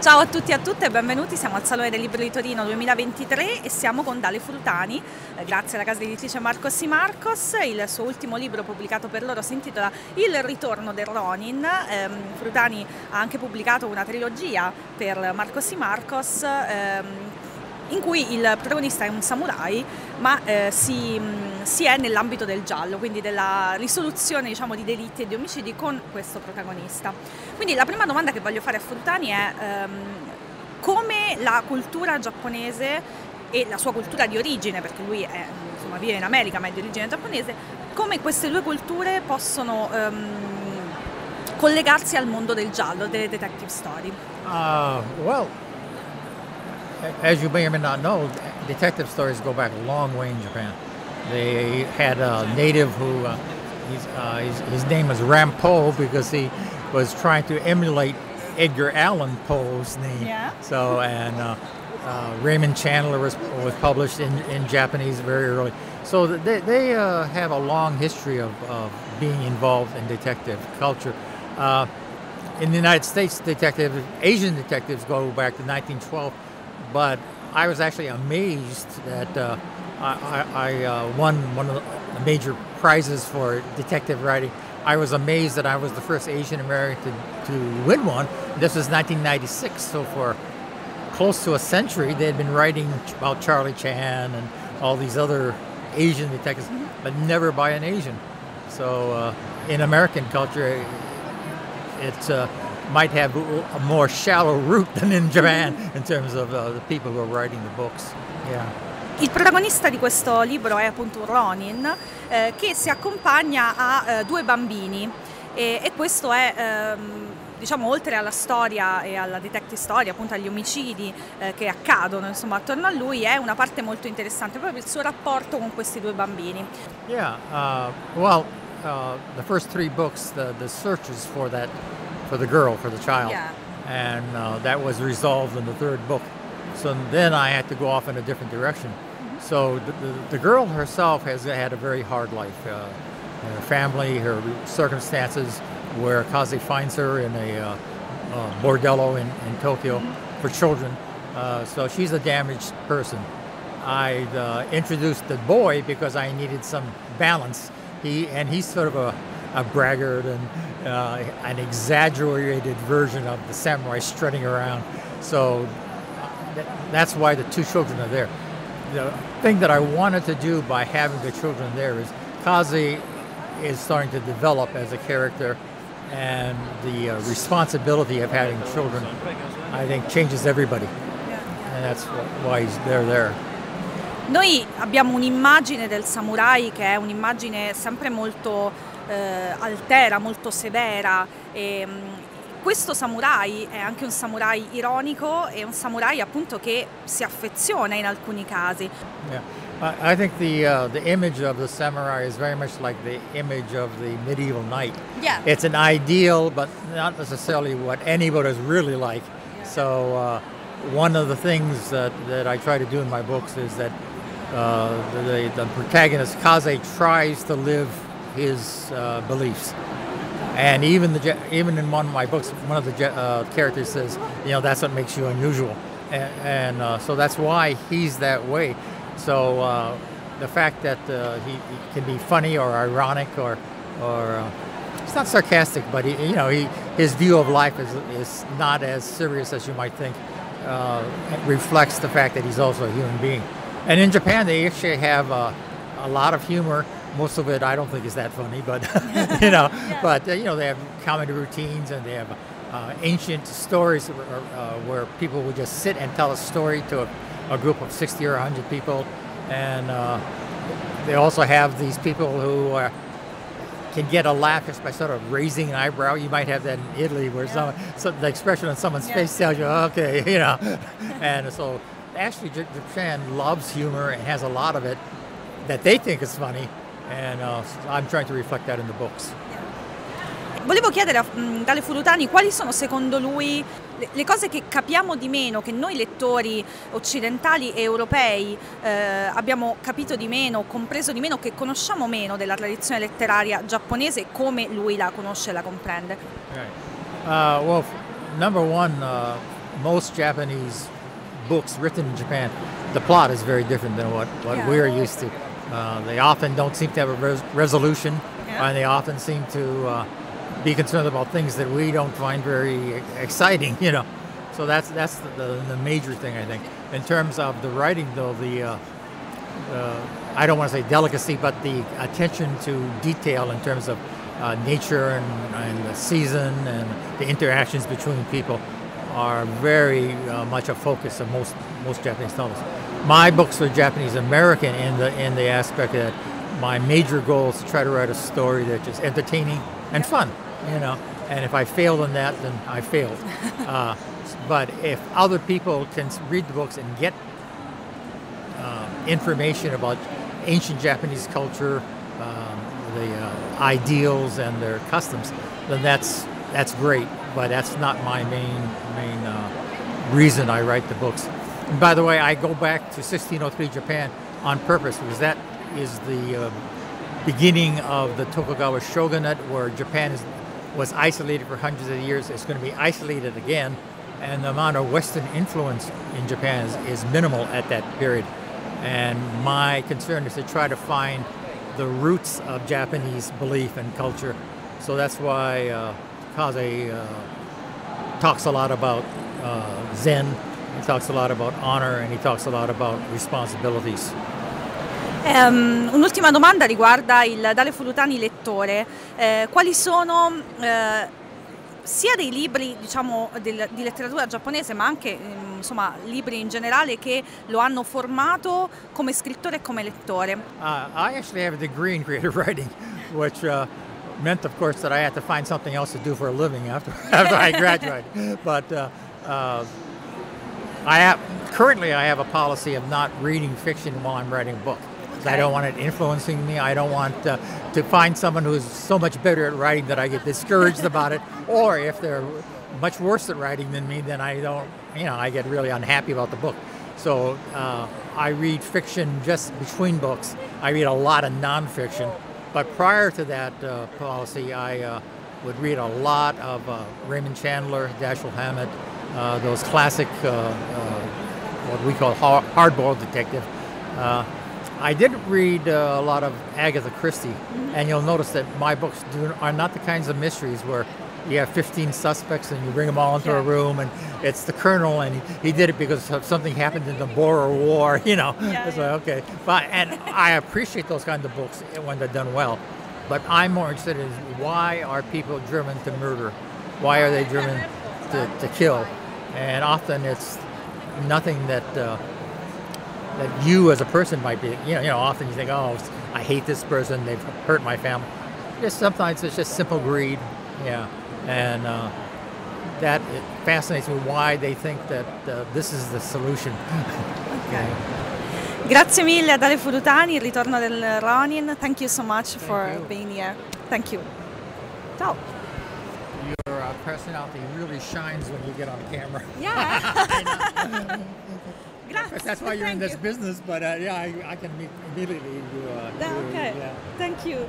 Ciao a tutti e a tutte e benvenuti, siamo al Salone del Libro di Torino 2023 e siamo con Dale Furutani, grazie alla casa editrice Marcos y Marcos. Il suo ultimo libro pubblicato per loro si intitola Il ritorno del Ronin. Furutani ha anche pubblicato una trilogia per Marcos y Marcos in cui il protagonista è un samurai, ma si è nell'ambito del giallo, quindi della risoluzione, diciamo, di delitti e di omicidi con questo protagonista. Quindi la prima domanda che voglio fare a Furutani è come la cultura giapponese e la sua cultura di origine, perché lui è, insomma, vive in America ma è di origine giapponese, come queste due culture possono collegarsi al mondo del giallo, delle detective story. Well, as you may or may not know, detective stories go back a long way in Japan. They had a native who, his name was Rampo because he was trying to emulate Edgar Allan Poe's name. Yeah. So, and Raymond Chandler was published in Japanese very early. So they have a long history of being involved in detective culture. In the United States, Asian detectives go back to 1912. But I was actually amazed that I won one of the major prizes for detective writing. I was amazed that I was the first Asian American to win one. This was 1996, so for close to a century they had been writing about Charlie Chan and all these other Asian detectives, but never by an Asian. So in American culture, it's might have a more shallow root than in Japan in terms of the people who are writing the books. Yeah. Il protagonista di questo libro è appunto un Ronin che si accompagna a due bambini e questo è, diciamo, oltre alla storia e alla detective story, appunto agli omicidi che accadono, insomma, attorno a lui, è una parte molto interessante, proprio il suo rapporto con questi due bambini. Yeah, well, the first three books, the searches for the girl, for the child. Yeah. And that was resolved in the third book. So then I had to go off in a different direction. So the girl herself has had a very hard life. Her family, her circumstances, where Kaze finds her in a bordello in Tokyo for children. So she's a damaged person. I introduced the boy because I needed some balance. He's sort of a braggart and an exaggerated version of the samurai strutting around. So that's why the two children are there. The thing that I wanted to do by having the children there is Kaze is starting to develop as a character, and the responsibility of having children, I think, changes everybody. And that's why they're there. Noi abbiamo un'immagine del samurai che è un'immagine sempre molto altera, molto severa, e questo samurai è anche un samurai ironico e un samurai appunto che si affeziona in alcuni casi. Yeah. I think the image of the samurai is very much like the image of the medieval knight. Yeah. It's an ideal, but not necessarily what anybody is really like. Yeah. So one of the things that I try to do in my books is that the protagonist Kaze tries to live his beliefs, and even in one of my books, one of the characters says, that's what makes you unusual, and so that's why he's that way. So the fact that he can be funny or ironic or it's not sarcastic, but his view of life is not as serious as you might think. It reflects the fact that he's also a human being. And in Japan, they actually have a lot of humor. Most of it I don't think is that funny, but yeah. But they have comedy routines, and they have ancient stories where people would just sit and tell a story to a group of 60 or 100 people, and they also have these people who can get a laugh just by sort of raising an eyebrow. You might have that in Italy, where the expression on someone's face tells you, okay, and so actually Japan loves humor and has a lot of it that they think is funny. And I'm trying to reflect that in the books. Volevo chiedere a Dale Furutani quali sono secondo lui le cose che capiamo di meno, che noi lettori occidentali e europei abbiamo capito di meno, compreso di meno, che conosciamo meno della tradizione letteraria giapponese, come lui la conosce e la comprende. Right. Well, number one, most Japanese books written in Japan, the plot is very different than what we're used to. They often don't seem to have a resolution, and they often seem to be concerned about things that we don't find very exciting, you know. So that's the major thing, I think. In terms of the writing, though, I don't want to say delicacy, but the attention to detail in terms of nature and the season and the interactions between people are very much a focus of most Japanese novels. My books are Japanese American in the aspect that my major goal is to try to write a story that's just entertaining and fun, you know. And if I failed in that, then I failed. But if other people can read the books and get information about ancient Japanese culture, the ideals and their customs, then that's great. But that's not my main reason I write the books. And by the way, I go back to 1603 Japan on purpose because that is the beginning of the Tokugawa shogunate, where Japan was isolated for hundreds of years. It's going to be isolated again, and the amount of Western influence in Japan is minimal at that period. And my concern is to try to find the roots of Japanese belief and culture. So that's why Kaze talks a lot about Zen, he talks a lot about honor, and he talks a lot about responsibilities. Un'ultima domanda riguarda il Dale Furutani lettore. Quali sono sia dei libri, diciamo, di letteratura giapponese, ma anche insomma libri in generale che lo hanno formato come scrittore e come lettore? I actually have a degree in creative writing, which meant, of course, that I had to find something else to do for a living after I graduated. But currently I have a policy of not reading fiction while I'm writing a book. I don't want it influencing me. I don't want to find someone who's so much better at writing that I get discouraged about it. Or if they're much worse at writing than me, then I don't, you know, I get really unhappy about the book. So I read fiction just between books. I read a lot of nonfiction. But prior to that policy, I would read a lot of Raymond Chandler, Dashiell Hammett, those classic, what we call hard-boiled detective. I didn't read a lot of Agatha Christie, and you'll notice that my books are not the kinds of mysteries where you have 15 suspects and you bring them all into a room and it's the colonel and he did it because something happened in the Boer War, you know. It's like, okay. And I appreciate those kinds of books when they're done well, but I'm more interested in why are people driven to murder? Why are they driven to kill? And often it's nothing that you as a person might be, you know, often you think, oh, I hate this person, they've hurt my family. Sometimes it's just simple greed, and that it fascinates me why they think that this is the solution. Okay. Grazie mille a Dale Furutani, Il ritorno del Ronin. Thank you so much for being here. Thank you. Ciao. Your personality really shines when you get on camera. Yeah. That's why you're in this business, but I can immediately do. Okay. Thank you.